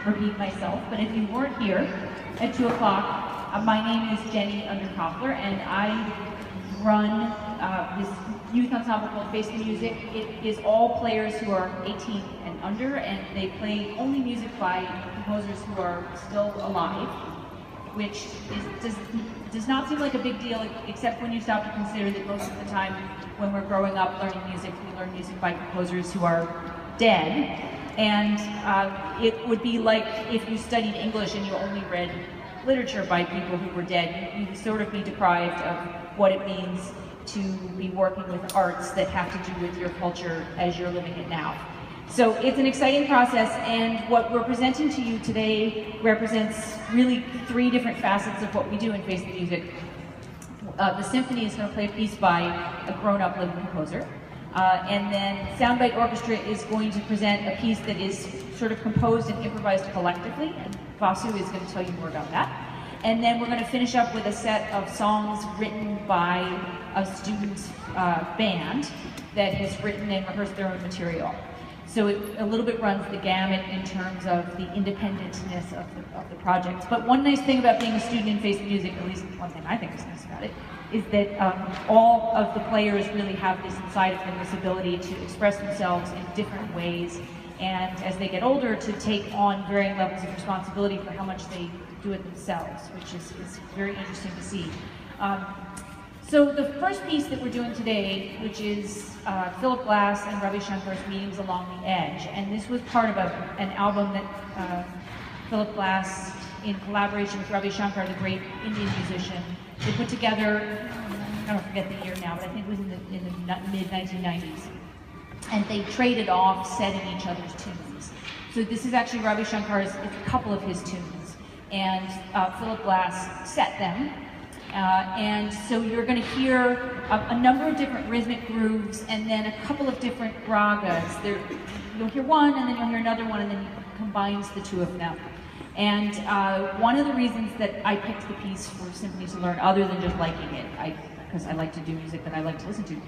repeat myself, but if you weren't here at 2 o'clock, my name is Jenny Underkoffler, and I run this youth ensemble called Face the Music. It is all players who are 18 and under, and they play only music by composers who are still alive, which does not seem like a big deal, except when you stop to consider that most of the time when we're growing up learning music, we learn music by composers who are dead. And it would be like if you studied English and you only read literature by people who were dead. You'd sort of be deprived of what it means to be working with arts that have to do with your culture as you're living it now. So it's an exciting process, and what we're presenting to you today represents really 3 different facets of what we do in Face the Music. The symphony is going to play a piece by a grown-up living composer. And then Soundbite Orchestra is going to present a piece that is sort of composed and improvised collectively, and Vasu is going to tell you more about that. And then we're going to finish up with a set of songs written by a student band that has written and rehearsed their own material. So it a little bit runs the gamut in terms of the independentness of the project. But one nice thing about being a student in Face the Music, at least one thing I think is nice about it, is that all of the players really have this inside of them, this ability to express themselves in different ways, and as they get older, to take on varying levels of responsibility for how much they do it themselves, which is very interesting to see. So the first piece that we're doing today, which is Philip Glass and Ravi Shankar's Meetings Along the Edge, and this was part of an album that Philip Glass, in collaboration with Ravi Shankar, the great Indian musician, they put together, I don't forget the year now, but I think it was in the mid-1990s. And they traded off setting each other's tunes. So this is actually Ravi Shankar's, it's a couple of his tunes. And Philip Glass set them. And so you're going to hear a number of different rhythmic grooves and then a couple of different ragas. You'll hear one, and then you'll hear another one, and then he combines the 2 of them. And one of the reasons that I picked the piece for Symphony to Learn, other than just liking it, because I like to do music that I like to listen to,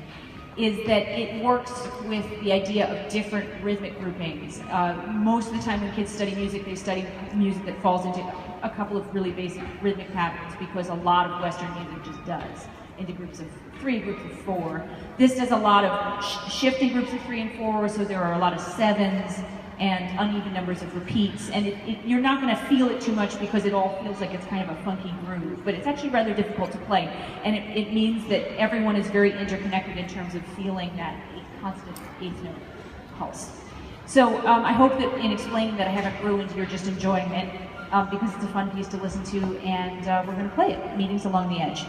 is that it works with the idea of different rhythmic groupings. Most of the time when kids study music, they study music that falls into a couple of really basic rhythmic patterns, because a lot of Western music just does, into groups of 3, groups of 4. This does a lot of shifting groups of 3 and 4, so there are a lot of 7s, and uneven numbers of repeats, and you're not going to feel it too much because it all feels like it's kind of a funky groove, but it's actually rather difficult to play, and it means that everyone is very interconnected in terms of feeling that constant 8th note pulse. So I hope that in explaining that I haven't ruined your just enjoying it, because it's a fun piece to listen to, and we're going to play it, Meetings Along the Edge.